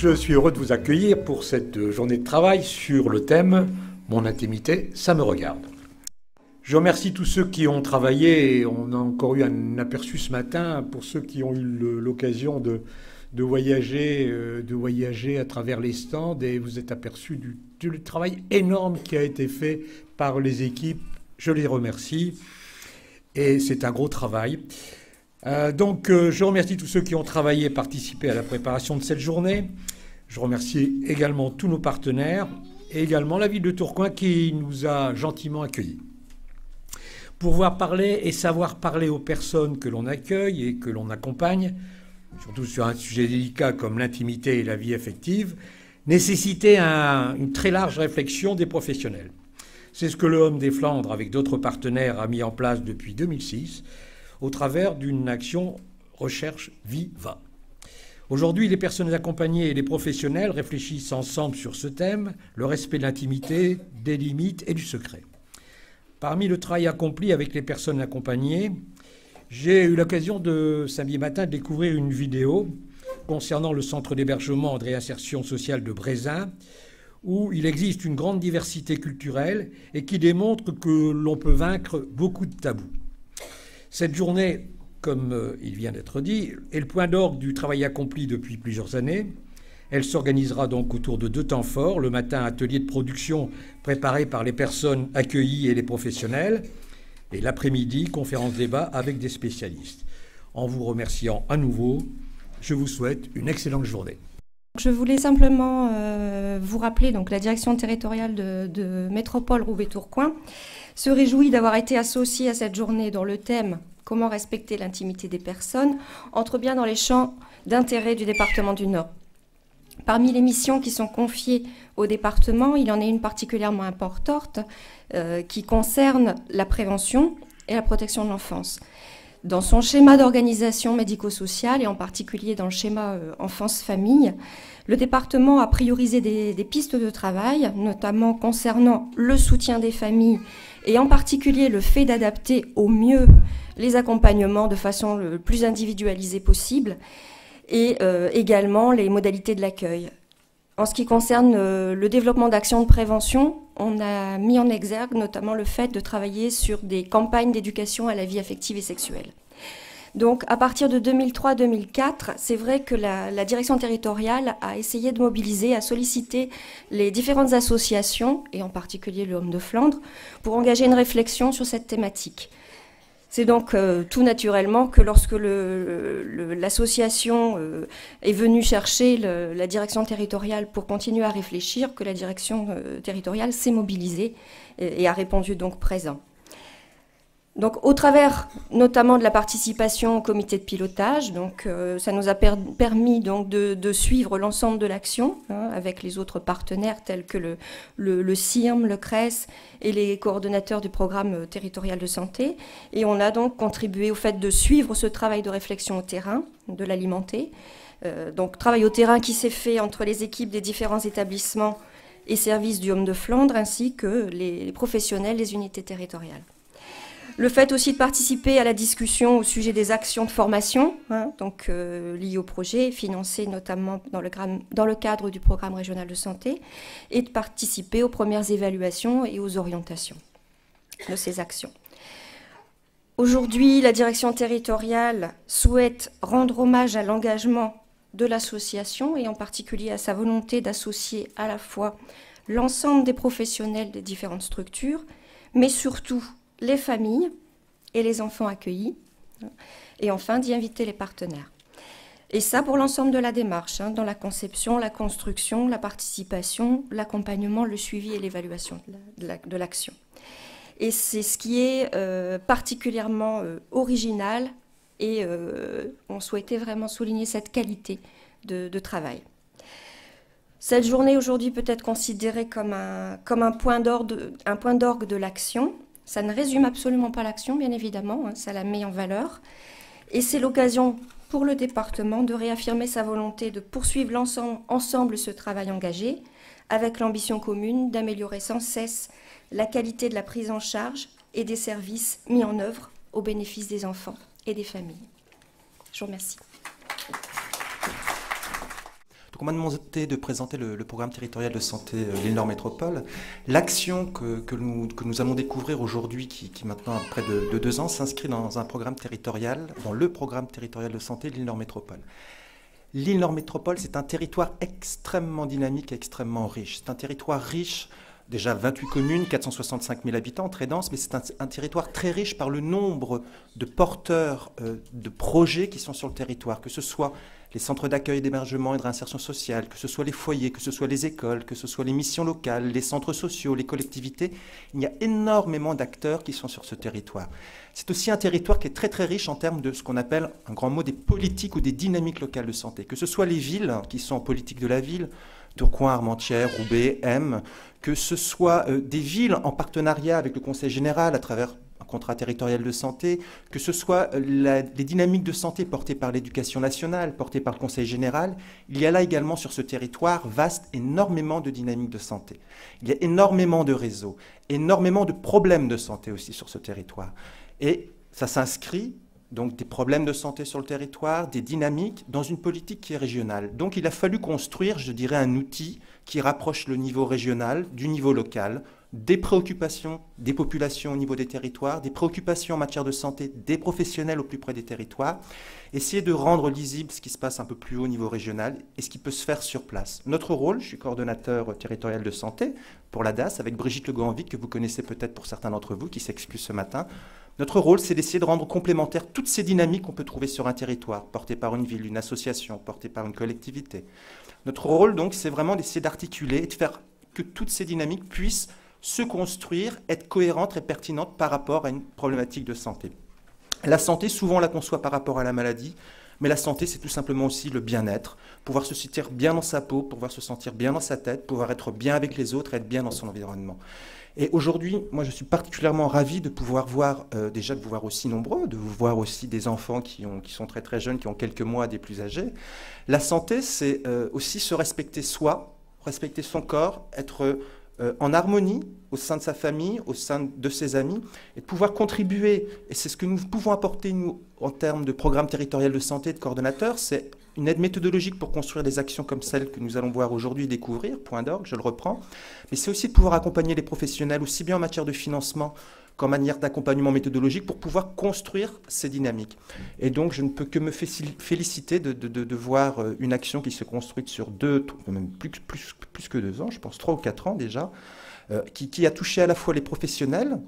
Je suis heureux de vous accueillir pour cette journée de travail sur le thème « Mon intimité, ça me regarde ». Je remercie tous ceux qui ont travaillé, et on a encore eu un aperçu ce matin pour ceux qui ont eu l'occasion de voyager à travers les stands, et vous êtes aperçus du travail énorme qui a été fait par les équipes. Je les remercie et c'est un gros travail. Je remercie tous ceux qui ont travaillé et participé à la préparation de cette journée. Je remercie également tous nos partenaires et également la ville de Tourcoing qui nous a gentiment accueillis. Pour pouvoir parler et savoir parler aux personnes que l'on accueille et que l'on accompagne, surtout sur un sujet délicat comme l'intimité et la vie affective, nécessitait une très large réflexion des professionnels. C'est ce que le Home des Flandres, avec d'autres partenaires, a mis en place depuis 2006, au travers d'une action recherche Viva. Aujourd'hui, les personnes accompagnées et les professionnels réfléchissent ensemble sur ce thème, le respect de l'intimité, des limites et du secret. Parmi le travail accompli avec les personnes accompagnées, j'ai eu l'occasion samedi matin de découvrir une vidéo concernant le centre d'hébergement et de réinsertion sociale de Brézin, où il existe une grande diversité culturelle et qui démontre que l'on peut vaincre beaucoup de tabous. Cette journée, comme il vient d'être dit, est le point d'orgue du travail accompli depuis plusieurs années. Elle s'organisera donc autour de 2 temps forts. Le matin, atelier de production préparé par les personnes accueillies et les professionnels. Et l'après-midi, conférence-débat avec des spécialistes. En vous remerciant à nouveau, je vous souhaite une excellente journée. Je voulais simplement vous rappeler donc la direction territoriale de Métropole Roubaix-Tourcoing se réjouit d'avoir été associée à cette journée dont le thème « Comment respecter l'intimité des personnes » entre bien dans les champs d'intérêt du département du Nord. Parmi les missions qui sont confiées au département, il y en a une particulièrement importante qui concerne la prévention et la protection de l'enfance. Dans son schéma d'organisation médico-sociale et en particulier dans le schéma enfance-famille, le département a priorisé des pistes de travail, notamment concernant le soutien des familles et en particulier le fait d'adapter au mieux les accompagnements de façon le plus individualisée possible et également les modalités de l'accueil. En ce qui concerne le développement d'actions de prévention, on a mis en exergue notamment le fait de travailler sur des campagnes d'éducation à la vie affective et sexuelle. Donc à partir de 2003-2004, c'est vrai que la direction territoriale a essayé de mobiliser, a sollicité les différentes associations, et en particulier le Home de Flandre, pour engager une réflexion sur cette thématique. C'est donc tout naturellement que lorsque l'association est venue chercher la direction territoriale pour continuer à réfléchir, que la direction territoriale s'est mobilisée et a répondu donc présent. Donc, au travers notamment de la participation au comité de pilotage, donc, ça nous a permis donc, de suivre l'ensemble de l'action avec les autres partenaires tels que le CIRM, le CRES et les coordonnateurs du programme territorial de santé. Et on a donc contribué au fait de suivre ce travail de réflexion au terrain, de l'alimenter. Donc, travail au terrain qui s'est fait entre les équipes des différents établissements et services du Home de Flandre ainsi que les professionnels des unités territoriales. Le fait aussi de participer à la discussion au sujet des actions de formation, donc liées au projet, financées notamment dans le cadre du programme régional de santé, et de participer aux premières évaluations et aux orientations de ces actions. Aujourd'hui, la direction territoriale souhaite rendre hommage à l'engagement de l'association et en particulier à sa volonté d'associer à la fois l'ensemble des professionnels des différentes structures, mais surtout les familles et les enfants accueillis, et enfin d'y inviter les partenaires. Et ça pour l'ensemble de la démarche, dans la conception, la construction, la participation, l'accompagnement, le suivi et l'évaluation de l'action. Et c'est ce qui est particulièrement original et on souhaitait vraiment souligner cette qualité de travail. Cette journée aujourd'hui peut être considérée comme un point d'orgue de l'action. Ça ne résume absolument pas l'action, bien évidemment, ça la met en valeur. Et c'est l'occasion pour le département de réaffirmer sa volonté de poursuivre ensemble ce travail engagé, avec l'ambition commune d'améliorer sans cesse la qualité de la prise en charge et des services mis en œuvre au bénéfice des enfants et des familles. Je vous remercie. on m'a demandé de présenter le programme territorial de santé Lille-Nord Métropole. L'action que nous allons découvrir aujourd'hui, qui maintenant a près de 2 ans, s'inscrit dans un programme territorial, dans le programme territorial de santé Lille-Nord Métropole. Lille-Nord Métropole, c'est un territoire extrêmement dynamique et extrêmement riche. C'est un territoire riche, déjà 28 communes, 465 000 habitants, très dense, mais c'est un territoire très riche par le nombre de porteurs de projets qui sont sur le territoire, que ce soit les centres d'accueil, d'hébergement et de réinsertion sociale, que ce soit les foyers, que ce soit les écoles, que ce soit les missions locales, les centres sociaux, les collectivités. Il y a énormément d'acteurs qui sont sur ce territoire. C'est aussi un territoire qui est très très riche en termes de ce qu'on appelle, un grand mot, des politiques ou des dynamiques locales de santé. Que ce soit les villes qui sont en politique de la ville, Tourcoing, Armentières, Roubaix, M, que ce soit des villes en partenariat avec le Conseil général à travers un contrat territorial de santé, que ce soit les dynamiques de santé portées par l'éducation nationale, portées par le Conseil général. Il y a là également sur ce territoire vaste énormément de dynamiques de santé. Il y a énormément de réseaux, énormément de problèmes de santé aussi sur ce territoire. Et ça s'inscrit, donc des problèmes de santé sur le territoire, des dynamiques, dans une politique qui est régionale. Donc il a fallu construire, je dirais, un outil qui rapproche le niveau régional du niveau local, des préoccupations des populations au niveau des territoires, des préoccupations en matière de santé des professionnels au plus près des territoires, essayer de rendre lisible ce qui se passe un peu plus haut au niveau régional et ce qui peut se faire sur place. Notre rôle, je suis coordonnateur territorial de santé pour la DAS avec Brigitte Le Grand-Vic, que vous connaissez peut-être pour certains d'entre vous, qui s'excuse ce matin. Notre rôle, c'est d'essayer de rendre complémentaires toutes ces dynamiques qu'on peut trouver sur un territoire, portées par une ville, une association, portées par une collectivité. Notre rôle, donc, c'est vraiment d'essayer d'articuler et de faire que toutes ces dynamiques puissent se construire, être cohérentes et pertinentes par rapport à une problématique de santé. La santé, souvent, on la conçoit par rapport à la maladie, mais la santé, c'est tout simplement aussi le bien-être, pouvoir se sentir bien dans sa peau, pouvoir se sentir bien dans sa tête, pouvoir être bien avec les autres, être bien dans son environnement. Et aujourd'hui, moi, je suis particulièrement ravi de pouvoir voir, déjà de vous voir aussi nombreux, de vous voir aussi des enfants qui sont très très jeunes, qui ont quelques mois, des plus âgés. La santé, c'est aussi se respecter soi, respecter son corps, être en harmonie au sein de sa famille, au sein de ses amis, et de pouvoir contribuer, et c'est ce que nous pouvons apporter, nous, en termes de programme territorial de santé, de coordonnateurs, c'est une aide méthodologique pour construire des actions comme celles que nous allons voir aujourd'hui et découvrir, point d'orgue, je le reprends, mais c'est aussi de pouvoir accompagner les professionnels, aussi bien en matière de financement qu'en manière d'accompagnement méthodologique, pour pouvoir construire ces dynamiques. Et donc, je ne peux que me féliciter de voir une action qui se construit sur même plus que 2 ans, je pense 3 ou 4 ans déjà, qui a touché à la fois les professionnels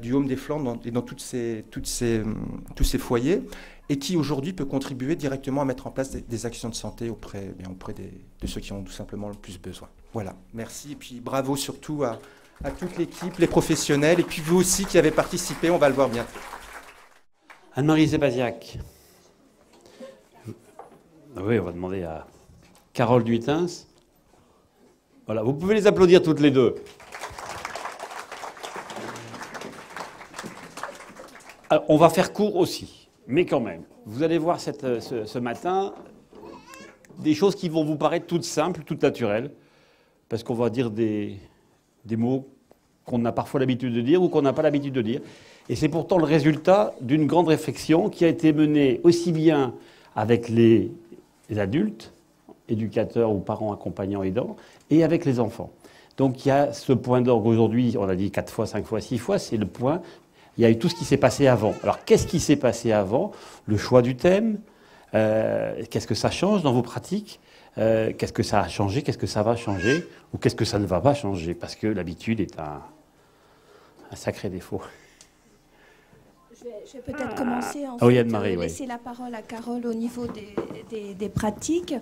du Haume des Flandres et dans tous ces foyers, et qui aujourd'hui peut contribuer directement à mettre en place des actions de santé auprès de ceux qui ont tout simplement le plus besoin. Voilà, merci, et puis bravo surtout à toute l'équipe, les professionnels, et puis vous aussi qui avez participé, on va le voir bientôt. Anne-Marie Zébasiak. Oui, on va demander à Carole Duitens. Voilà, vous pouvez les applaudir toutes les deux. Alors, on va faire court aussi, mais quand même. Vous allez voir ce matin des choses qui vont vous paraître toutes simples, toutes naturelles, parce qu'on va dire des mots qu'on a parfois l'habitude de dire ou qu'on n'a pas l'habitude de dire. Et c'est pourtant le résultat d'une grande réflexion qui a été menée aussi bien avec les adultes, éducateurs ou parents accompagnants aidants, et avec les enfants. Donc il y a ce point d'orgue aujourd'hui, on a dit 4 fois, 5 fois, 6 fois, c'est le point. Il y a eu tout ce qui s'est passé avant. Alors qu'est-ce qui s'est passé avant? Le choix du thème, qu'est-ce que ça change dans vos pratiques? Qu'est-ce que ça a changé? Qu'est-ce que ça va changer? Ou qu'est-ce que ça ne va pas changer? Parce que l'habitude est un sacré défaut. Je vais peut-être commencer, laisser la parole à Carole au niveau des pratiques.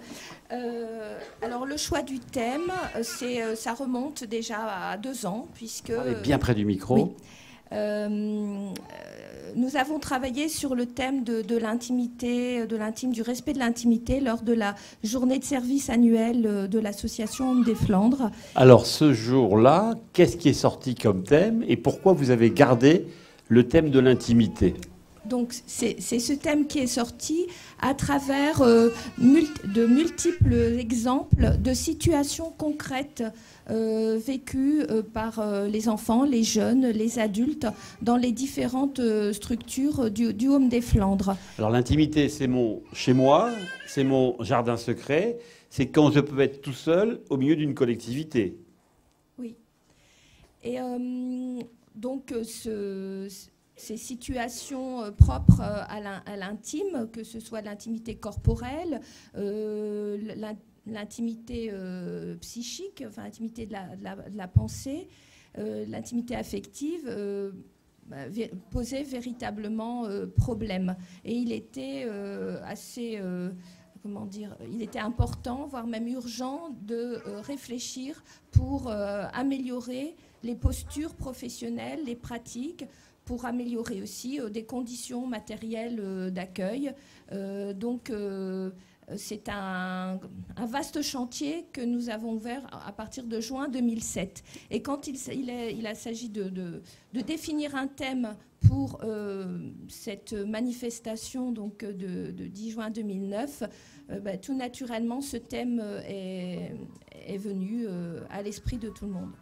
Alors le choix du thème, ça remonte déjà à 2 ans, puisque... Bien près du micro. Oui. Nous avons travaillé sur le thème de l'intimité, du respect de l'intimité lors de la journée de service annuelle de l'association Haume des Flandres. Alors ce jour-là, qu'est-ce qui est sorti comme thème et pourquoi vous avez gardé le thème de l'intimité? Donc c'est ce thème qui est sorti à travers de multiples exemples de situations concrètes vécues par les enfants, les jeunes, les adultes dans les différentes structures du Haume des Flandres. Alors l'intimité, c'est mon chez moi, c'est mon jardin secret, c'est quand je peux être tout seul au milieu d'une collectivité. Oui. Et donc, ces situations propres à l'intime, que ce soit l'intimité corporelle, l'intimité psychique, enfin l'intimité de la pensée, l'intimité affective, posait véritablement problème. Et il était assez... comment dire, il était important, voire même urgent, de réfléchir pour améliorer les postures professionnelles, les pratiques, pour améliorer aussi des conditions matérielles d'accueil. Donc, c'est un vaste chantier que nous avons ouvert à partir de juin 2007. Et quand il s'agit de définir un thème pour cette manifestation donc, de 10 juin 2009, tout naturellement, ce thème est venu à l'esprit de tout le monde.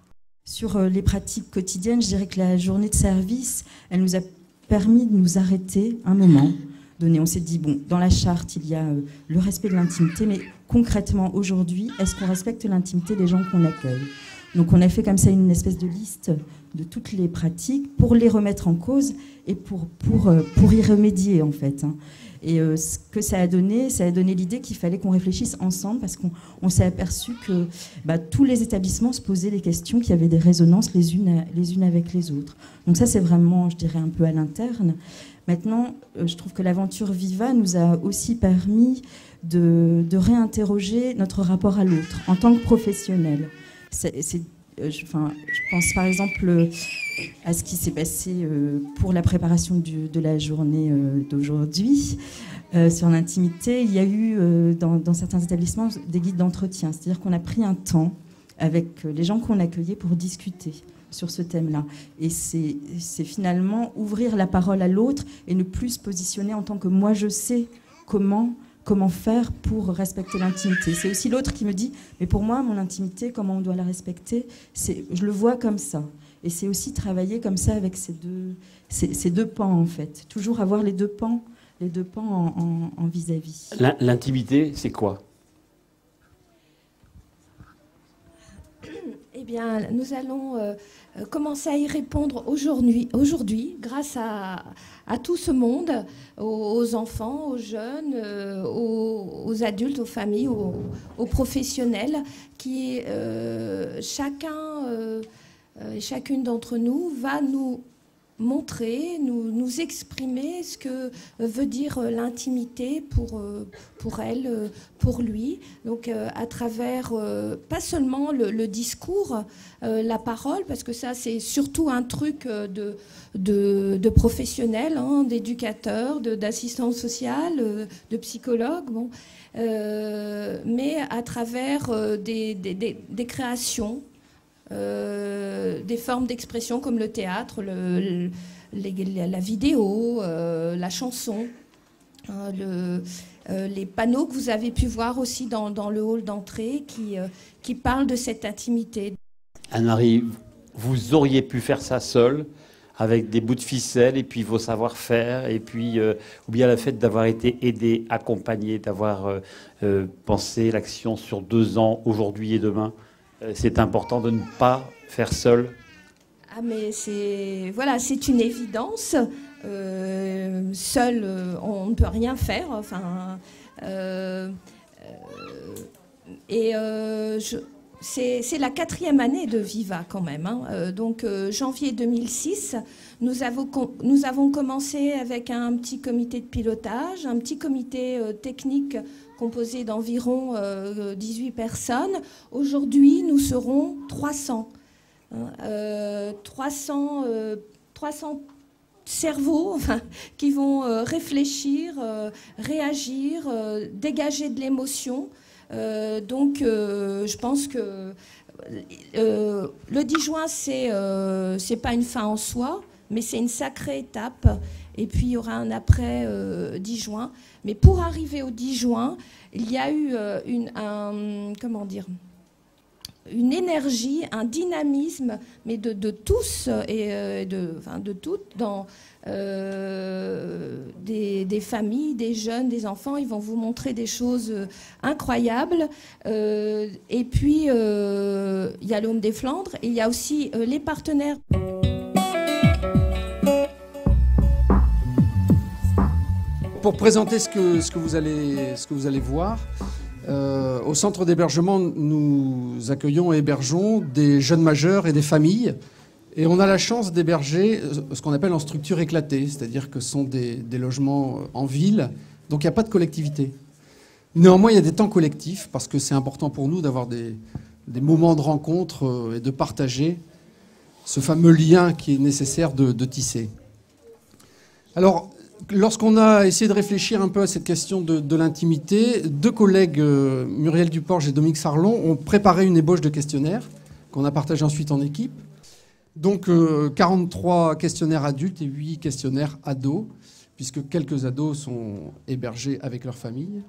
Sur les pratiques quotidiennes, je dirais que la journée de service, elle nous a permis de nous arrêter un moment donné. On s'est dit, bon, dans la charte, il y a le respect de l'intimité, mais concrètement, aujourd'hui, est-ce qu'on respecte l'intimité des gens qu'on accueille? Donc on a fait comme ça une espèce de liste de toutes les pratiques pour les remettre en cause et pour y remédier, en fait. Et ce que ça a donné l'idée qu'il fallait qu'on réfléchisse ensemble, parce qu'on s'est aperçu que tous les établissements se posaient des questions qui avaient des résonances les unes avec les autres. Donc ça, c'est vraiment, je dirais, un peu à l'interne. Maintenant, je trouve que l'aventure Viva nous a aussi permis de réinterroger notre rapport à l'autre en tant que professionnel. Je pense par exemple à ce qui s'est passé pour la préparation de la journée d'aujourd'hui sur l'intimité. Il y a eu dans certains établissements des guides d'entretien, c'est-à-dire qu'on a pris un temps avec les gens qu'on accueillait pour discuter sur ce thème-là. Et c'est finalement ouvrir la parole à l'autre et ne plus se positionner en tant que moi je sais comment faire pour respecter l'intimité. C'est aussi l'autre qui me dit, mais pour moi, mon intimité, comment on doit la respecter, je le vois comme ça. Et c'est aussi travailler comme ça avec ces deux pans, en fait. Toujours avoir les deux pans en vis-à-vis. L'intimité, c'est quoi? Eh bien, nous allons commencer à y répondre aujourd'hui grâce à tout ce monde, aux enfants, aux jeunes, aux adultes, aux familles, aux professionnels, qui chacun et chacune d'entre nous va nous montrer, nous exprimer ce que veut dire l'intimité pour elle, pour lui. Donc à travers, pas seulement le discours, la parole, parce que ça c'est surtout un truc de professionnels, d'éducateurs, d'assistants sociaux, de psychologues, mais à travers des créations, des formes d'expression comme le théâtre, la vidéo, la chanson, les panneaux que vous avez pu voir aussi dans le hall d'entrée qui parlent de cette intimité. Anne-Marie, vous auriez pu faire ça seule, avec des bouts de ficelle et puis vos savoir-faire, et puis ou bien le fait d'avoir été aidé, accompagné, d'avoir pensé l'action sur 2 ans, aujourd'hui et demain. C'est important de ne pas faire seul. Ah mais c'est une évidence. Seul, on ne peut rien faire. Enfin, c'est la 4e année de Viva quand même. Donc janvier 2006, nous avons commencé avec un petit comité de pilotage, un petit comité technique composé d'environ 18 personnes. Aujourd'hui, nous serons 300. 300 cerveaux qui vont réfléchir, réagir, dégager de l'émotion. Donc, je pense que le 10 juin, c'est pas une fin en soi, mais c'est une sacrée étape. Et puis, il y aura un après 10 juin. Mais pour arriver au 10 juin, il y a eu une énergie, un dynamisme, mais de tous et de toutes dans des familles, des jeunes, des enfants. Ils vont vous montrer des choses incroyables. Et puis, il y a le Home des Flandres et il y a aussi les partenaires. Pour présenter ce que vous allez voir, au centre d'hébergement, nous accueillons et hébergeons des jeunes majeurs et des familles. Et on a la chance d'héberger ce qu'on appelle en structure éclatée, c'est-à-dire que ce sont des logements en ville, donc il n'y a pas de collectivité. Néanmoins, il y a des temps collectifs, parce que c'est important pour nous d'avoir des moments de rencontre et de partager ce fameux lien qui est nécessaire de tisser. Alors, lorsqu'on a essayé de réfléchir un peu à cette question de l'intimité, deux collègues, Muriel Duporge et Dominique Sarlon, ont préparé une ébauche de questionnaire qu'on a partagé ensuite en équipe. Donc 43 questionnaires adultes et 8 questionnaires ados, puisque quelques ados sont hébergés avec leur famille.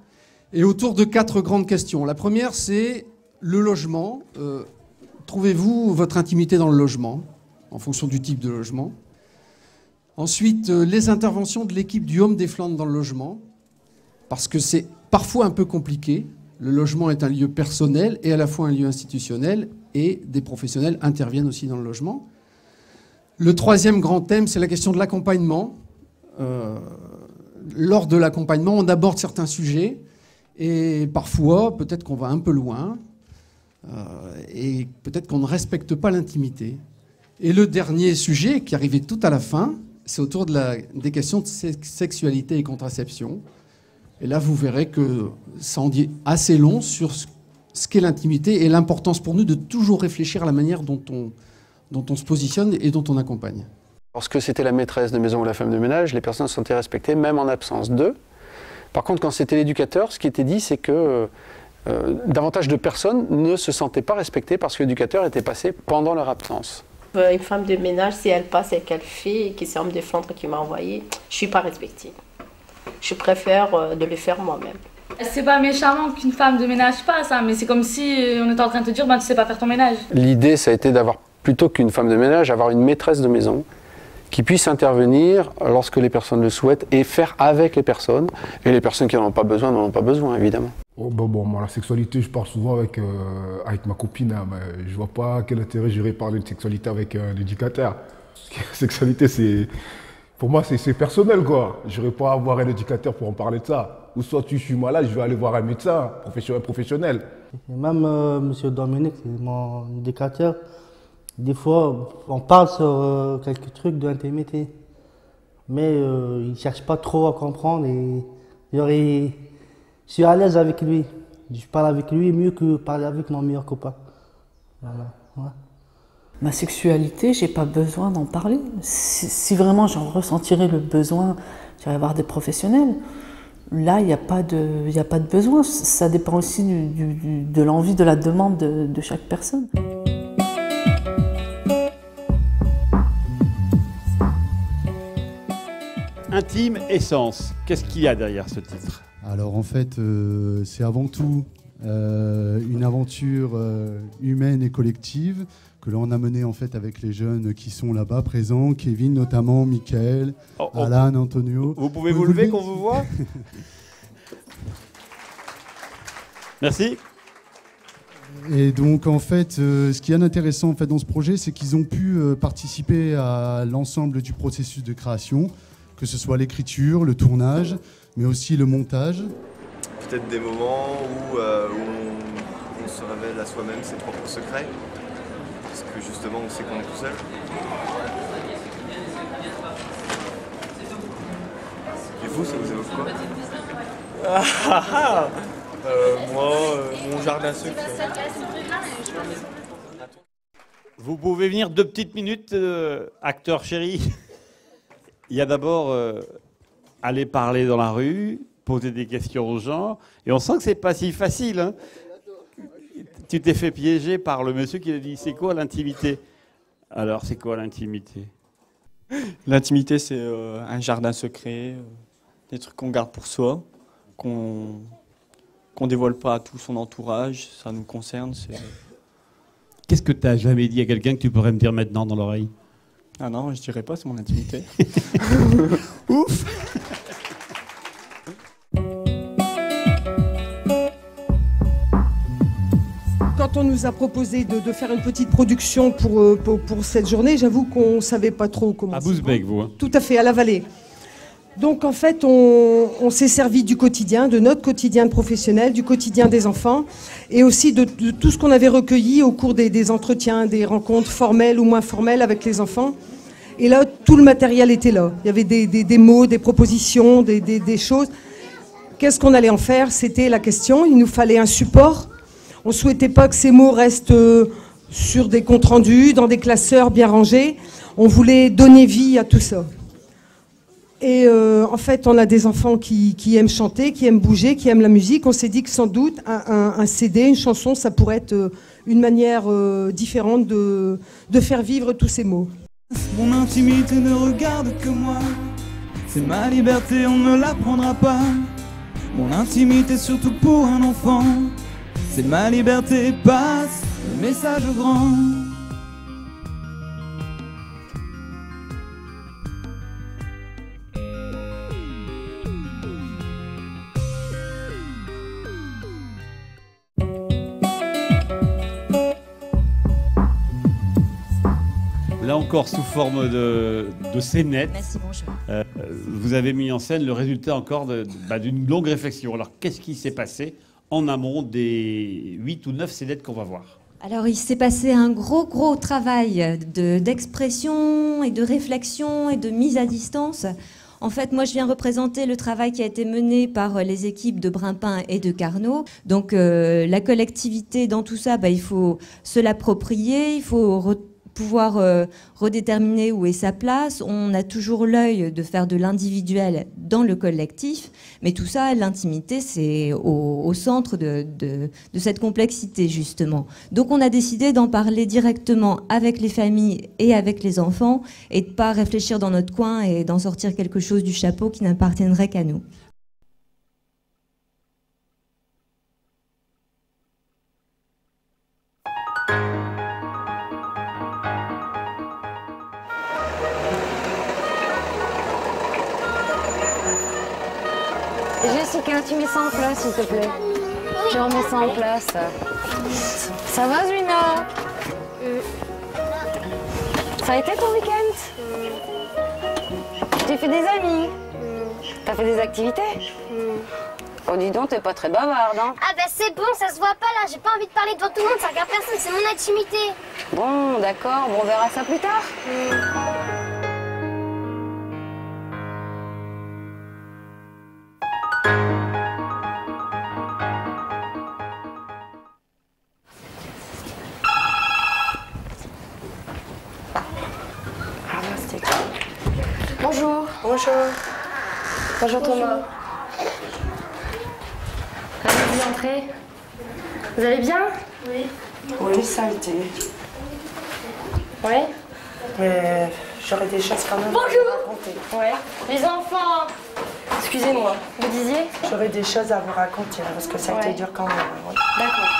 Et autour de 4 grandes questions. La première, c'est le logement. Trouvez-vous votre intimité dans le logement, en fonction du type de logement? Ensuite, les interventions de l'équipe du Home des Flandres dans le logement, parce que c'est parfois un peu compliqué. Le logement est un lieu personnel et à la fois un lieu institutionnel, et des professionnels interviennent aussi dans le logement. Le troisième grand thème, c'est la question de l'accompagnement. Lors de l'accompagnement, on aborde certains sujets, et parfois, peut-être qu'on va un peu loin, et peut-être qu'on ne respecte pas l'intimité. Et le dernier sujet, qui arrivait tout à la fin, c'est autour des questions de sexualité et contraception. Et là, vous verrez que ça en dit assez long sur ce qu'est l'intimité et l'importance pour nous de toujours réfléchir à la manière dont on se positionne et dont on accompagne. Lorsque c'était la maîtresse de maison ou la femme de ménage, les personnes se sentaient respectées, même en absence d'eux. Par contre, quand c'était l'éducateur, ce qui était dit, c'est que davantage de personnes ne se sentaient pas respectées parce que l'éducateur était passé pendant leur absence. Une femme de ménage, si elle passe et qu'elle fait, et que c'est Homme des Flandres qui m'a envoyé, je ne suis pas respectée. Je préfère de le faire moi-même. C'est pas méchamment qu'une femme de ménage passe, hein, mais c'est comme si on était en train de te dire tu sais pas faire ton ménage. L'idée, ça a été d'avoir, plutôt qu'une femme de ménage, avoir une maîtresse de maison qui puisse intervenir lorsque les personnes le souhaitent et faire avec les personnes. Et les personnes qui n'en ont pas besoin, n'en ont pas besoin, évidemment. Oh, moi, la sexualité, je parle souvent avec ma copine, hein, mais je vois pas quel intérêt j'irais parler de sexualité avec un éducateur. La sexualité, pour moi, c'est personnel, quoi. Je n'irai pas avoir un éducateur pour en parler de ça. Ou soit je suis malade, je vais aller voir un médecin, professionnel. Et même M. Dominique, c'est mon éducateur. Des fois, on parle sur quelques trucs d'intimité, mais il ne cherche pas trop à comprendre et je suis à l'aise avec lui. Je parle avec lui mieux que parler avec mon meilleur copain. Voilà. Ouais. Ma sexualité, j'ai pas besoin d'en parler. Si vraiment j'en ressentirais le besoin, j'irais voir des professionnels. Là, il n'y a pas de besoin. Ça dépend aussi de l'envie, de la demande de chaque personne. Intime Essence, qu'est-ce qu'il y a derrière ce titre? Alors en fait, c'est avant tout une aventure humaine et collective que l'on a menée en fait avec les jeunes qui sont là-bas présents, Kevin notamment, Michael, Alan, Antonio. Vous pouvez vous lever qu'on vous voit? Merci. Et donc en fait, ce qui est intéressant en fait dans ce projet, c'est qu'ils ont pu participer à l'ensemble du processus de création, que ce soit l'écriture, le tournage, mais aussi le montage. Peut-être des moments où on se révèle à soi-même ses propres secrets, parce que justement on sait qu'on est tout seul. Et vous, ça vous évoque quoi? Moi, mon jardin secret. Vous pouvez venir 2 petites minutes, acteur chéri. Il y a d'abord aller parler dans la rue, poser des questions aux gens, et on sent que c'est pas si facile. Hein. Tu t'es fait piéger par le monsieur qui a dit « C'est quoi l'intimité ?» Alors, c'est quoi l'intimité? L'intimité, c'est un jardin secret, des trucs qu'on garde pour soi, qu'on dévoile pas à tout son entourage, ça nous concerne. Qu'est-ce que tu n'as jamais dit à quelqu'un que tu pourrais me dire maintenant dans l'oreille? Ah non, je dirais pas, c'est mon intimité. Ouf. Quand on nous a proposé de faire une petite production pour cette journée, j'avoue qu'on ne savait pas trop comment. À Bousbecq, vous hein? Tout à fait, à la Vallée. Donc en fait, on s'est servi du quotidien, de notre quotidien de professionnel, du quotidien des enfants, et aussi de tout ce qu'on avait recueilli au cours des entretiens, des rencontres formelles ou moins formelles avec les enfants. Et là, tout le matériel était là. Il y avait des mots, des propositions, des choses. Qu'est-ce qu'on allait en faire? C'était la question. Il nous fallait un support. On ne souhaitait pas que ces mots restent sur des comptes rendus, dans des classeurs bien rangés. On voulait donner vie à tout ça. Et en fait, on a des enfants qui aiment chanter, qui aiment bouger, qui aiment la musique. On s'est dit que sans doute, un CD, une chanson, ça pourrait être une manière différente de faire vivre tous ces mots. Mon intimité ne regarde que moi. C'est ma liberté, on ne la prendra pas. Mon intimité, surtout pour un enfant. C'est ma liberté, passe le message au grand. Là encore, sous forme de scénette, vous avez mis en scène le résultat encore d'une longue réflexion. Alors, qu'est-ce qui s'est passé en amont des 8 ou 9 scénettes qu'on va voir? Alors, il s'est passé un gros travail d'expression et de réflexion et de mise à distance. En fait, moi, je viens représenter le travail qui a été mené par les équipes de Brimpin et de Carnot. Donc, la collectivité, dans tout ça, il faut se l'approprier, il faut pouvoir redéterminer où est sa place. On a toujours l'œil de faire de l'individuel dans le collectif, mais tout ça, l'intimité, c'est au centre de cette complexité, justement. Donc on a décidé d'en parler directement avec les familles et avec les enfants, et de ne pas réfléchir dans notre coin et d'en sortir quelque chose du chapeau qui n'appartiendrait qu'à nous. Jessica, tu mets ça en place, s'il te plaît. Tu remets ça en place. Ça va, Zwina? Ça a été ton week-end? Tu t'es fait des amis? T'as fait des activités? Oh, dis donc, t'es pas très bavarde, hein? Ah bah c'est bon, ça se voit pas là, j'ai pas envie de parler devant tout le monde, ça regarde personne, c'est mon intimité. Bon, d'accord, bon, on verra ça plus tard. Bonjour. Bonjour. Bonjour Thomas. Allez-y, entrez. Vous allez bien? Oui. Oui, ça a été. Oui. Mais j'aurais des choses quand même à Bonjour. vous raconter. Ouais. Les enfants. Excusez-moi, vous disiez? J'aurais des choses à vous raconter parce que ça a été dur quand même. Oui. D'accord.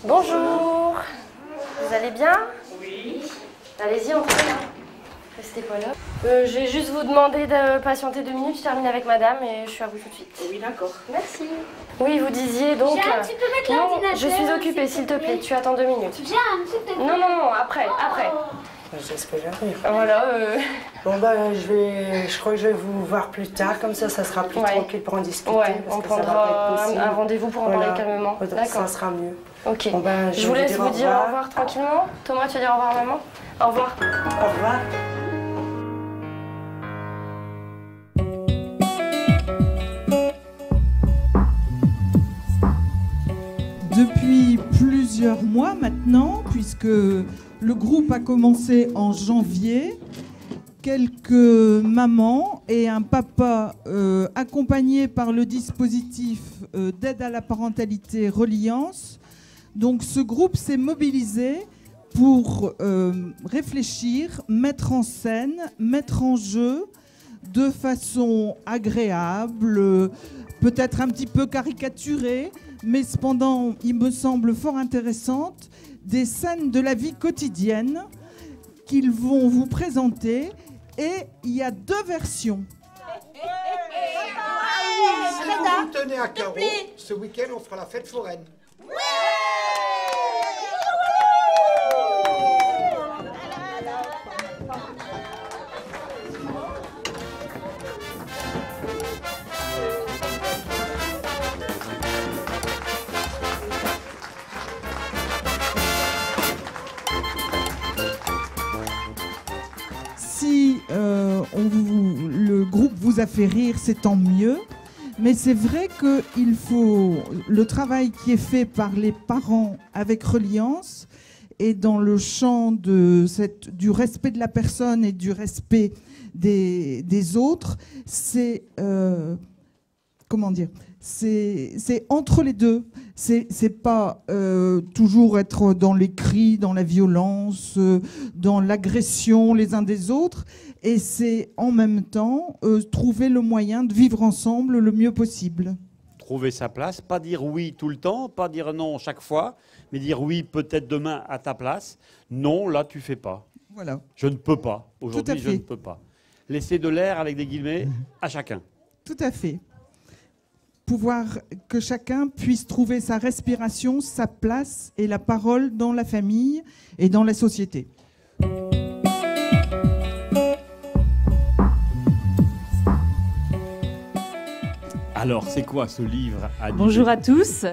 Bonjour. Vous allez bien? Oui. Allez-y, entrez. Restez pas là. Je vais juste vous demander de patienter 2 minutes, je termine avec madame et je suis à vous tout de suite. Oui, d'accord. Merci. Oui, vous disiez donc... tu peux mettre l'ordinateur, je suis occupée, s'il te plaît. Tu attends 2 minutes. S'il te plaît. Non, après. C'est ce que j'arrive. Voilà. Bon je crois que je vais vous voir plus tard, comme ça sera plus tranquille pour en discuter. Ouais, parce on que ça va prendra pas être possible. un rendez-vous pour en parler calmement. D'accord. Ça sera mieux. Ok. Bon, je vous laisse vous dire au revoir tranquillement. Thomas, tu vas dire au revoir à maman? Au revoir. Au revoir. Depuis plusieurs mois maintenant, puisque le groupe a commencé en janvier, quelques mamans et un papa accompagnés par le dispositif d'aide à la parentalité Reliance. Donc ce groupe s'est mobilisé pour réfléchir, mettre en scène, mettre en jeu de façon agréable, peut-être un petit peu caricaturées, mais cependant, il me semble fort intéressantes, des scènes de la vie quotidienne qu'ils vont vous présenter. Et il y a 2 versions. Si vous vous tenez à carreau, ce week-end, on fera la fête foraine. Si le groupe vous a fait rire, c'est tant mieux. Mais c'est vrai que le travail qui est fait par les parents avec Reliance et dans le champ du respect de la personne et du respect des autres, c'est comment dire, c'est entre les deux. C'est pas toujours être dans les cris, dans la violence, dans l'agression les uns des autres. Et c'est en même temps trouver le moyen de vivre ensemble le mieux possible. Trouver sa place, pas dire oui tout le temps, pas dire non chaque fois, mais dire oui peut-être demain à ta place. Non, là tu fais pas. Voilà. Je ne peux pas. Tout à Aujourd'hui, je fait. ne peux pas. Laisser de l'air avec des guillemets à chacun. Tout à fait. Pouvoir que chacun puisse trouver sa respiration, sa place et la parole dans la famille et dans la société. Alors, c'est quoi ce livre à Bonjour à tous.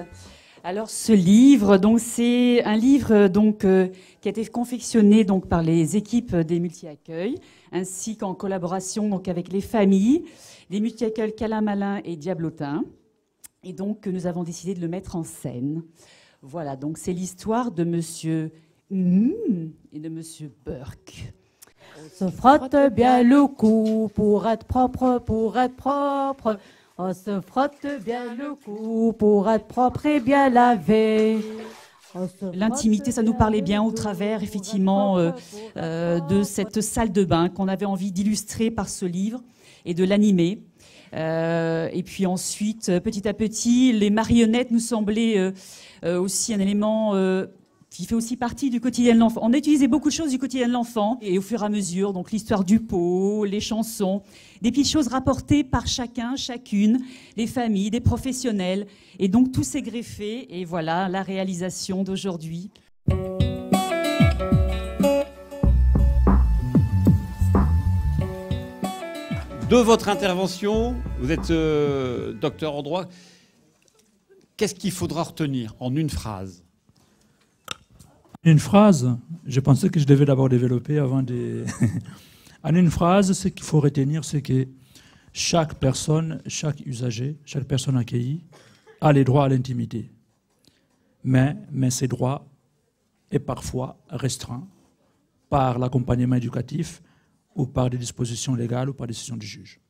Alors, ce livre, donc, c'est un livre donc, qui a été confectionné donc, par les équipes des multi-accueils, ainsi qu'en collaboration donc, avec les familles, les multi-accueils Calamalin et Diablotin. Et donc, nous avons décidé de le mettre en scène. Voilà, donc c'est l'histoire de Monsieur et de Monsieur Burke. On se frotte bien le cou pour être propre, pour être propre. On se frotte bien le cou pour être propre et bien lavé. L'intimité, ça nous parlait bien au travers, effectivement, de cette salle de bain qu'on avait envie d'illustrer par ce livre et de l'animer. Et puis ensuite, petit à petit, les marionnettes nous semblaient aussi un élément qui fait aussi partie du quotidien de l'enfant. On a utilisé beaucoup de choses du quotidien de l'enfant, et au fur et à mesure, donc l'histoire du pot, les chansons, des petites choses rapportées par chacun, chacune, les familles, des professionnels, et donc tout s'est greffé, et voilà la réalisation d'aujourd'hui. De votre intervention, vous êtes docteur en droit, qu'est-ce qu'il faudra retenir en une phrase? Une phrase, je pensais que je devais d'abord développer avant de... En une phrase, ce qu'il faut retenir, c'est que chaque personne, chaque usager, chaque personne accueillie a les droits à l'intimité. Mais ces droits est parfois restreint par l'accompagnement éducatif ou par des dispositions légales ou par décision du juge.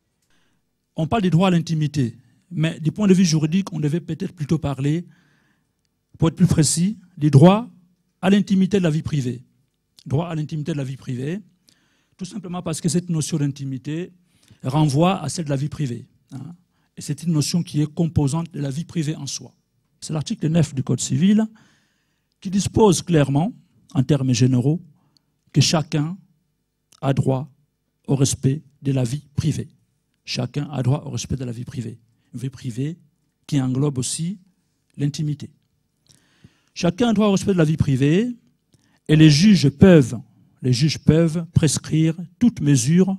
On parle des droits à l'intimité, mais du point de vue juridique, on devait peut-être plutôt parler, pour être plus précis, des droits à l'intimité de la vie privée. Droit à l'intimité de la vie privée, tout simplement parce que cette notion d'intimité renvoie à celle de la vie privée. Et c'est une notion qui est composante de la vie privée en soi. C'est l'article 9 du Code civil qui dispose clairement, en termes généraux, que chacun a droit au respect de la vie privée. Chacun a droit au respect de la vie privée. Une vie privée qui englobe aussi l'intimité. Chacun a droit au respect de la vie privée et les juges peuvent prescrire toute mesure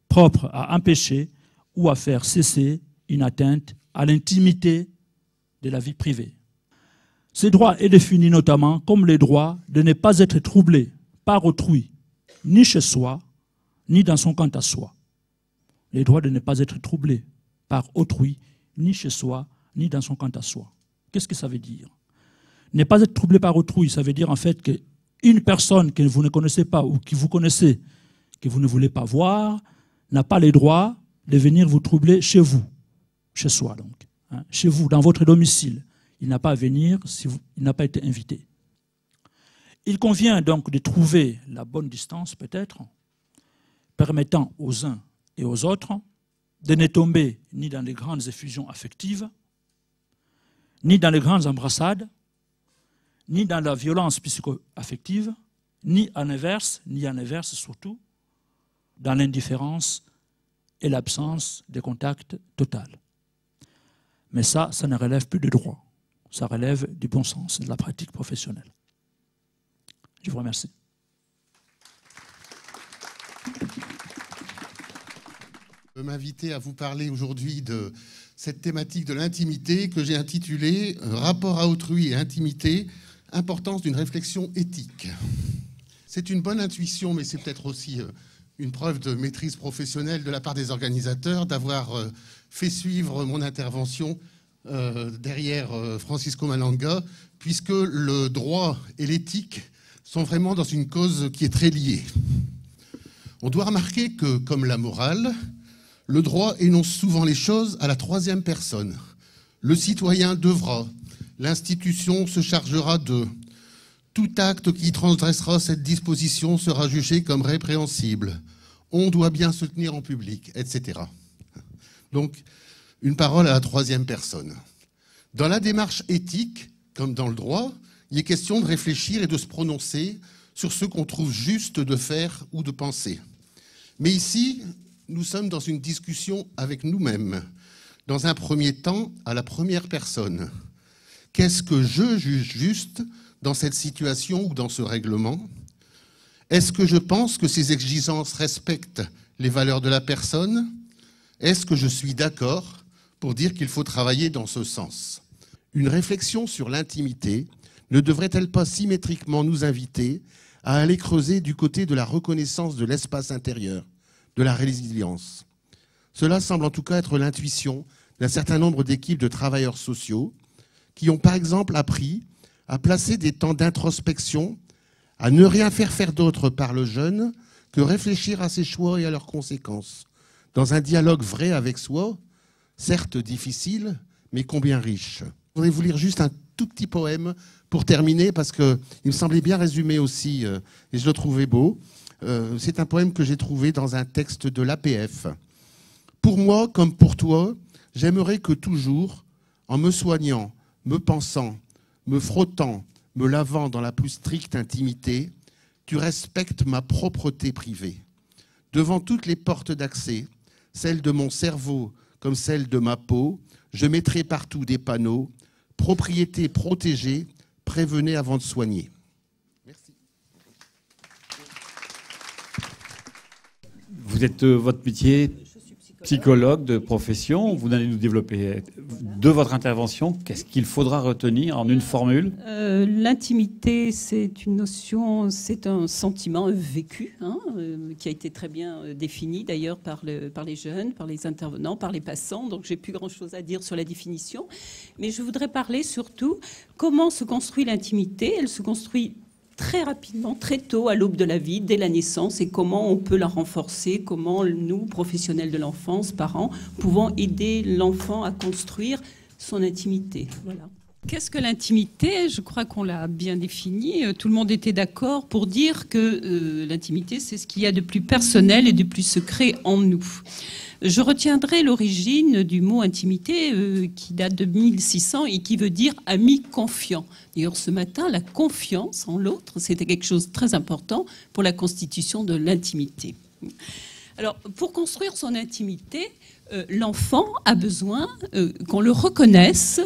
propre à empêcher ou à faire cesser une atteinte à l'intimité de la vie privée. Ce droit est défini notamment comme le droit de ne pas être troublé par autrui, ni chez soi, ni dans son quant à soi. Le droit de ne pas être troublé par autrui, ni chez soi, ni dans son quant à soi. Qu'est-ce que ça veut dire? Ne pas être troublé par autrui, ça veut dire en fait qu'une personne que vous ne connaissez pas ou que vous connaissez, que vous ne voulez pas voir, n'a pas le droit de venir vous troubler chez vous, chez soi donc, chez vous, dans votre domicile. Il n'a pas à venir si il n'a pas été invité. Il convient donc de trouver la bonne distance peut-être, permettant aux uns et aux autres de ne tomber ni dans les grandes effusions affectives, ni dans les grandes embrassades, ni dans la violence psycho-affective, ni en inverse surtout, dans l'indifférence et l'absence de contact total. Mais ça ne relève plus du droit. Ça relève du bon sens, de la pratique professionnelle. Je vous remercie. Je m'inviter à vous parler aujourd'hui de cette thématique de l'intimité que j'ai intitulée « Rapport à autrui et intimité, importance d'une réflexion éthique ». C'est une bonne intuition, mais c'est peut-être aussi une preuve de maîtrise professionnelle de la part des organisateurs d'avoir fait suivre mon intervention derrière Francisco Malanga, puisque le droit et l'éthique sont vraiment dans une cause qui est très liée. On doit remarquer que, comme la morale, le droit énonce souvent les choses à la troisième personne. Le citoyen devra, l'institution se chargera de. Tout acte qui transgressera cette disposition sera jugé comme répréhensible. On doit bien se tenir en public, etc. Donc, une parole à la troisième personne. Dans la démarche éthique, comme dans le droit, il est question de réfléchir et de se prononcer sur ce qu'on trouve juste de faire ou de penser. Mais ici, nous sommes dans une discussion avec nous-mêmes, dans un premier temps, à la première personne. Qu'est-ce que je juge juste dans cette situation ou dans ce règlement? Est-ce que je pense que ces exigences respectent les valeurs de la personne? Est-ce que je suis d'accord pour dire qu'il faut travailler dans ce sens? Une réflexion sur l'intimité ne devrait-elle pas symétriquement nous inviter à aller creuser du côté de la reconnaissance de l'espace intérieur, de la résilience? Cela semble en tout cas être l'intuition d'un certain nombre d'équipes de travailleurs sociaux qui ont par exemple appris à placer des temps d'introspection, à ne rien faire d'autre par le jeune que réfléchir à ses choix et à leurs conséquences, dans un dialogue vrai avec soi, certes difficile, mais combien riche. Je voudrais vous lire juste un tout petit poème pour terminer, parce qu'il me semblait bien résumé aussi, et je le trouvais beau. C'est un poème que j'ai trouvé dans un texte de l'APF. Pour moi, comme pour toi, j'aimerais que toujours, en me soignant, me pensant, me frottant, me lavant dans la plus stricte intimité, tu respectes ma propreté privée. Devant toutes les portes d'accès, celles de mon cerveau comme celles de ma peau, je mettrai partout des panneaux, propriété protégée, prévenez avant de soigner. Merci. Vous êtes votre métier psychologue de profession, vous allez nous développer de votre intervention. Qu'est-ce qu'il faudra retenir en une formule? L'intimité, c'est une notion, c'est un sentiment vécu, qui a été très bien défini d'ailleurs par les jeunes, par les intervenants, par les passants. Donc j'ai plus grand-chose à dire sur la définition. Mais je voudrais parler surtout comment se construit l'intimité. Elle se construit très rapidement, très tôt, à l'aube de la vie, dès la naissance, et comment on peut la renforcer, comment nous, professionnels de l'enfance, parents, pouvons aider l'enfant à construire son intimité. Voilà. Qu'est-ce que l'intimité? Je crois qu'on l'a bien défini. Tout le monde était d'accord pour dire que l'intimité, c'est ce qu'il y a de plus personnel et de plus secret en nous. Je retiendrai l'origine du mot intimité qui date de 1600 et qui veut dire ami confiant. D'ailleurs, ce matin, la confiance en l'autre, c'était quelque chose de très important pour la constitution de l'intimité. Alors, pour construire son intimité, l'enfant a besoin qu'on le reconnaisse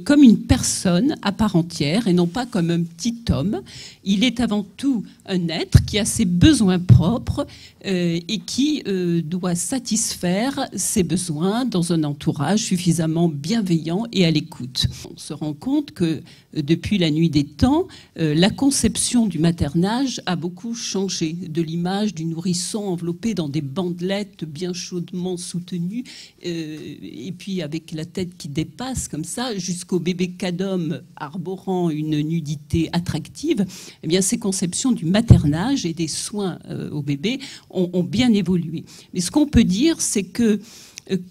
comme une personne à part entière et non pas comme un petit homme. Il est avant tout un être qui a ses besoins propres et qui doit satisfaire ses besoins dans un entourage suffisamment bienveillant et à l'écoute. On se rend compte que depuis la nuit des temps, la conception du maternage a beaucoup changé. De l'image du nourrisson enveloppé dans des bandelettes bien chaudement soutenues et puis avec la tête qui dépasse comme ça, jusqu'au bébé cadom arborant une nudité attractive, eh bien, ces conceptions du maternage et des soins au bébé ont bien évolué. Mais ce qu'on peut dire, c'est que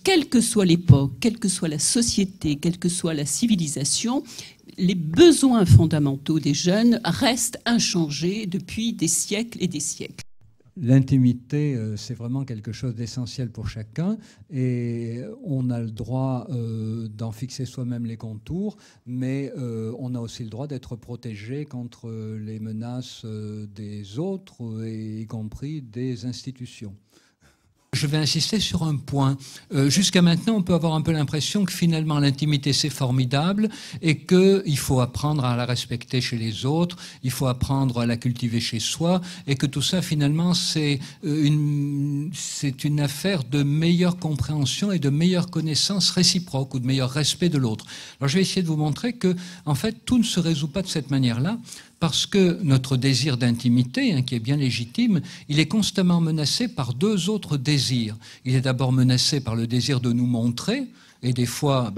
quelle que soit l'époque, quelle que soit la société, quelle que soit la civilisation, les besoins fondamentaux des jeunes restent inchangés depuis des siècles et des siècles. L'intimité, c'est vraiment quelque chose d'essentiel pour chacun et on a le droit d'en fixer soi-même les contours, mais on a aussi le droit d'être protégé contre les menaces des autres, et y compris des institutions. Je vais insister sur un point. Jusqu'à maintenant, on peut avoir un peu l'impression que finalement l'intimité c'est formidable et qu'il faut apprendre à la respecter chez les autres, il faut apprendre à la cultiver chez soi et que tout ça finalement c'est une affaire de meilleure compréhension et de meilleure connaissance réciproque ou de meilleur respect de l'autre. Alors je vais essayer de vous montrer que en fait tout ne se résout pas de cette manière-là. Parce que notre désir d'intimité, qui est bien légitime, il est constamment menacé par deux autres désirs. Il est d'abord menacé par le désir de nous montrer, et des fois,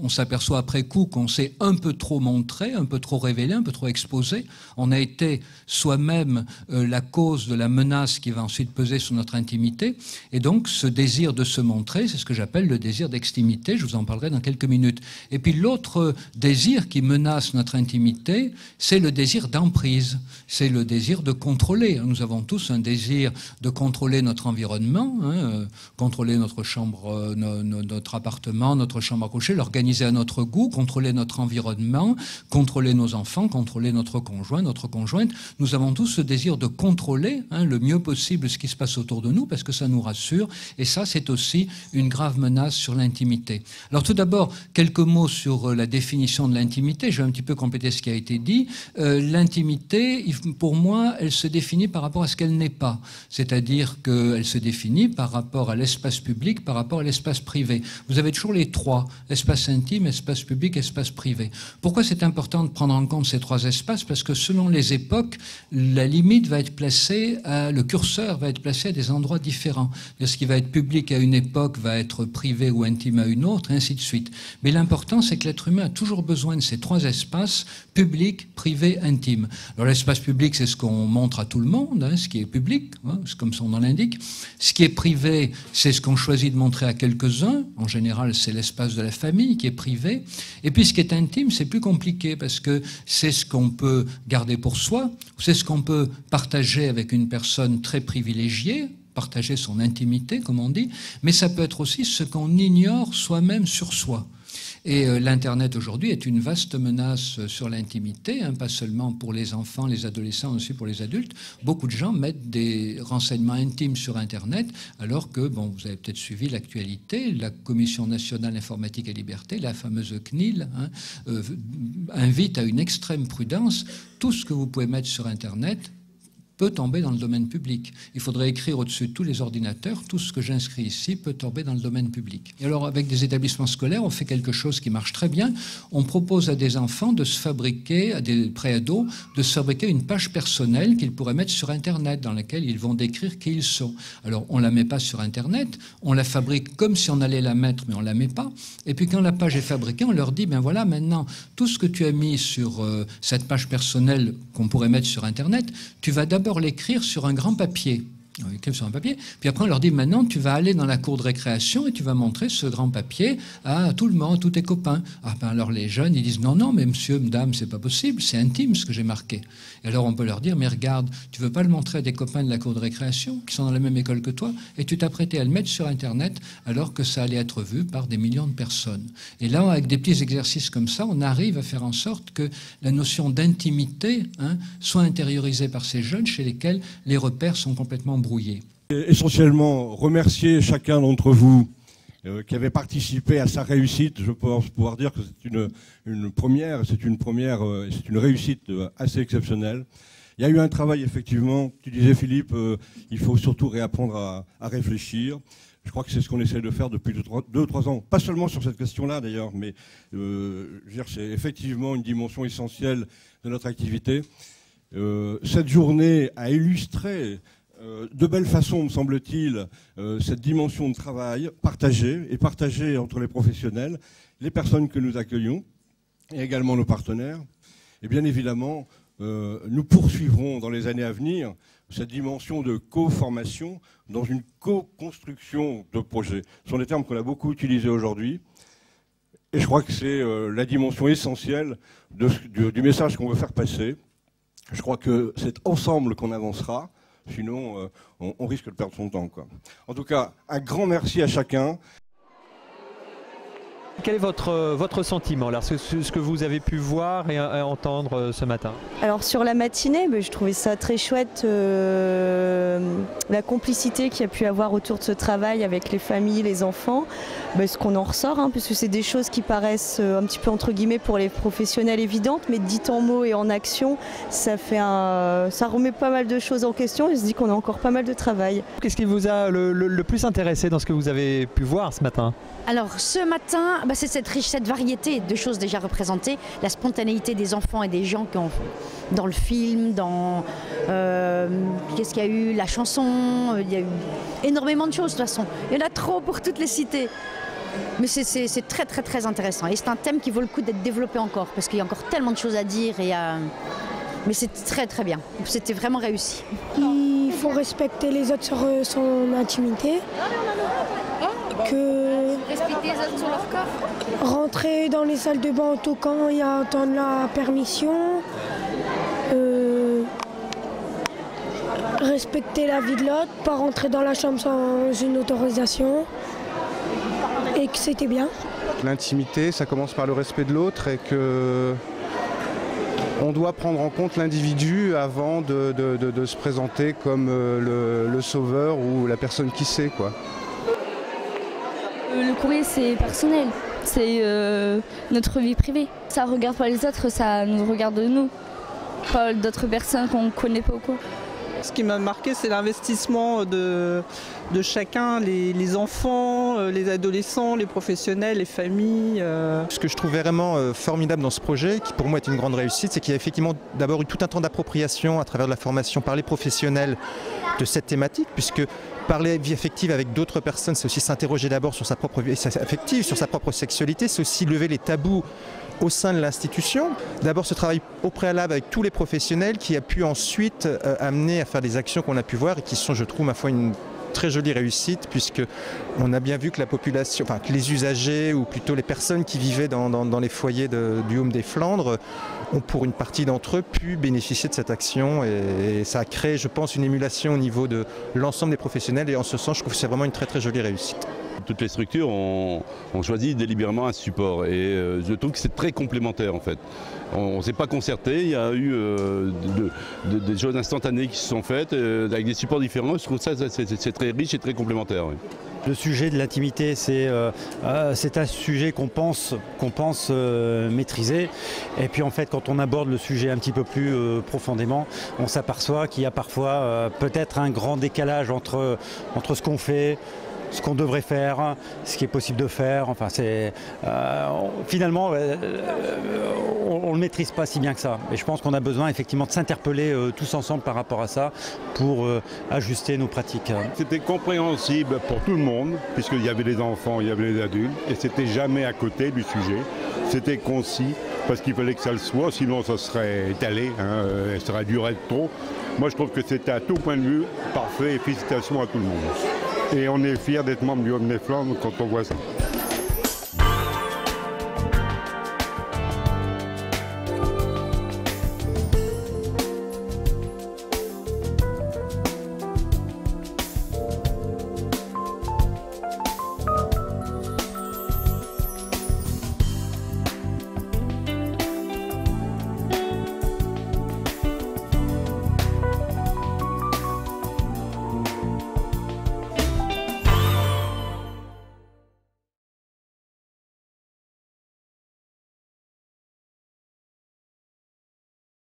on s'aperçoit après coup qu'on s'est un peu trop montré, un peu trop révélé, un peu trop exposé. On a été soi-même la cause de la menace qui va ensuite peser sur notre intimité. Et donc, ce désir de se montrer, c'est ce que j'appelle le désir d'extimité. Je vous en parlerai dans quelques minutes. Et puis, l'autre désir qui menace notre intimité, c'est le désir d'emprise. C'est le désir de contrôler. Nous avons tous un désir de contrôler notre environnement, contrôler notre chambre, notre appartement, notre chambre à coucher, l'organiser à notre goût, contrôler notre environnement, contrôler nos enfants, contrôler notre conjoint, notre conjointe. Nous avons tous ce désir de contrôler le mieux possible ce qui se passe autour de nous parce que ça nous rassure et ça c'est aussi une grave menace sur l'intimité. Alors tout d'abord, quelques mots sur la définition de l'intimité. Je vais un petit peu compléter ce qui a été dit. L'intimité, pour moi, elle se définit par rapport à ce qu'elle n'est pas. C'est-à-dire qu'elle se définit par rapport à l'espace public, par rapport à l'espace privé. Vous avez toujours les trois, espace intime, espace public, espace privé. Pourquoi c'est important de prendre en compte ces trois espaces? Parce que selon les époques, la limite va être placée, le curseur va être placé à des endroits différents. Ce qui va être public à une époque va être privé ou intime à une autre, et ainsi de suite. Mais l'important, c'est que l'être humain a toujours besoin de ces trois espaces, public, privé, intime. Alors l'espace public, c'est ce qu'on montre à tout le monde, ce qui est public, c'est comme son nom l'indique. Ce qui est privé, c'est ce qu'on choisit de montrer à quelques-uns, en général, c'est l'espace de la famille qui est privé. Et puis, ce qui est intime, c'est plus compliqué parce que c'est ce qu'on peut garder pour soi, c'est ce qu'on peut partager avec une personne très privilégiée, partager son intimité, comme on dit, mais ça peut être aussi ce qu'on ignore soi-même sur soi. Et l'Internet aujourd'hui est une vaste menace sur l'intimité, pas seulement pour les enfants, les adolescents, aussi pour les adultes. Beaucoup de gens mettent des renseignements intimes sur Internet, alors que, bon, vous avez peut-être suivi l'actualité, la Commission nationale informatique et liberté, la fameuse CNIL, invite à une extrême prudence. Tout ce que vous pouvez mettre sur Internet peut tomber dans le domaine public. Il faudrait écrire au-dessus de tous les ordinateurs, tout ce que j'inscris ici peut tomber dans le domaine public. Et alors, avec des établissements scolaires, on fait quelque chose qui marche très bien. On propose à des enfants de se fabriquer, à des préados, de se fabriquer une page personnelle qu'ils pourraient mettre sur Internet, dans laquelle ils vont décrire qui ils sont. Alors, on ne la met pas sur Internet, on la fabrique comme si on allait la mettre, mais on ne la met pas. Et puis, quand la page est fabriquée, on leur dit, ben voilà, maintenant, tout ce que tu as mis sur cette page personnelle qu'on pourrait mettre sur Internet, tu vas d'abord l'écrire sur un grand papier. Sur un papier. Puis après, on leur dit, maintenant, tu vas aller dans la cour de récréation et tu vas montrer ce grand papier à tout le monde, tous tes copains. Alors les jeunes, ils disent, non, mais monsieur, madame, c'est pas possible, c'est intime ce que j'ai marqué. Et alors on peut leur dire, mais regarde, tu veux pas le montrer à des copains de la cour de récréation qui sont dans la même école que toi et tu t'apprêtais à le mettre sur Internet alors que ça allait être vu par des millions de personnes. Et là, avec des petits exercices comme ça, on arrive à faire en sorte que la notion d'intimité soit intériorisée par ces jeunes chez lesquels les repères sont complètement brouillé. Essentiellement, remercier chacun d'entre vous qui avait participé à sa réussite. Je pense pouvoir dire que c'est une première, c'est une réussite assez exceptionnelle. Il y a eu un travail, effectivement, tu disais Philippe, il faut surtout réapprendre à réfléchir. Je crois que c'est ce qu'on essaie de faire depuis 2-3 ans, pas seulement sur cette question-là d'ailleurs, mais c'est effectivement une dimension essentielle de notre activité. Cette journée a illustré de belle façon, me semble-t-il, cette dimension de travail partagée entre les professionnels, les personnes que nous accueillons et également nos partenaires. Et bien évidemment, nous poursuivrons dans les années à venir cette dimension de co-formation dans une co-construction de projets. Ce sont des termes qu'on a beaucoup utilisés aujourd'hui. Et je crois que c'est la dimension essentielle du message qu'on veut faire passer. Je crois que c'est ensemble qu'on avancera. sinon on risque de perdre son temps, quoi. En tout cas, un grand merci à chacun. Quel est votre sentiment, là, ce que vous avez pu voir et entendre ce matin? Alors sur la matinée, je trouvais ça très chouette, la complicité qu'il y a pu avoir autour de ce travail avec les familles, les enfants, ce qu'on en ressort, puisque c'est des choses qui paraissent un petit peu entre guillemets pour les professionnels évidentes, mais dites en mots et en action, ça remet pas mal de choses en question et se dit qu'on a encore pas mal de travail. Qu'est-ce qui vous a le plus intéressé dans ce que vous avez pu voir ce matin? Alors ce matin, c'est cette variété de choses déjà représentées, la spontanéité des enfants et des gens qui ont dans le film, qu'est-ce qu'il y a eu, la chanson, il y a eu énormément de choses de toute façon. Il y en a trop pour toutes les citer. Mais c'est très très très intéressant et c'est un thème qui vaut le coup d'être développé encore parce qu'il y a encore tellement de choses à dire mais c'est très très bien, c'était vraiment réussi. Il faut respecter les autres sur son intimité. Respecter les autres sur leur corps. Rentrer dans les salles de bain en toquant et attendre la permission. Respecter la vie de l'autre, pas rentrer dans la chambre sans une autorisation. Et que c'était bien. L'intimité, ça commence par le respect de l'autre et que on doit prendre en compte l'individu avant de se présenter comme le sauveur ou la personne qui sait, quoi. Le courrier, c'est personnel, c'est notre vie privée. Ça ne regarde pas les autres, ça nous regarde nous, pas d'autres personnes qu'on ne connaît pas ou quoi. Ce qui m'a marqué, c'est l'investissement de chacun, les enfants, les adolescents, les professionnels, les familles. Ce que je trouvais vraiment formidable dans ce projet, qui pour moi est une grande réussite, c'est qu'il y a effectivement d'abord eu tout un temps d'appropriation à travers de la formation par les professionnels de cette thématique, puisque parler vie affective avec d'autres personnes, c'est aussi s'interroger d'abord sur sa propre vie affective, sur sa propre sexualité, c'est aussi lever les tabous au sein de l'institution. D'abord ce travail au préalable avec tous les professionnels qui a pu ensuite amener à faire des actions qu'on a pu voir et qui sont, je trouve, ma foi, une très jolie réussite, puisque on a bien vu que la population, que les usagers ou plutôt les personnes qui vivaient dans les foyers du Home des Flandres ont pour une partie d'entre eux pu bénéficier de cette action et ça a créé, je pense, une émulation au niveau de l'ensemble des professionnels et en ce sens je trouve que c'est vraiment une très très jolie réussite. Toutes les structures ont choisi délibérément un support et je trouve que c'est très complémentaire en fait. On ne s'est pas concerté, il y a eu des choses instantanées qui se sont faites avec des supports différents. Je trouve ça c'est très riche et très complémentaire. Oui. Le sujet de l'intimité, c'est un sujet qu'on pense maîtriser. Et puis en fait, quand on aborde le sujet un petit peu plus profondément, on s'aperçoit qu'il y a parfois peut-être un grand décalage entre ce qu'on fait, ce qu'on devrait faire, ce qui est possible de faire. Enfin, finalement, on ne le maîtrise pas si bien que ça. Et je pense qu'on a besoin effectivement de s'interpeller tous ensemble par rapport à ça pour ajuster nos pratiques. C'était compréhensible pour tout le monde, puisqu'il y avait les enfants, il y avait les adultes, et c'était jamais à côté du sujet. C'était concis, parce qu'il fallait que ça le soit, sinon ça serait étalé, ça aurait duré trop. Moi je trouve que c'était à tout point de vue parfait et félicitations à tout le monde. Et on est fiers d'être membre du Home des Flandres quand on voit ça.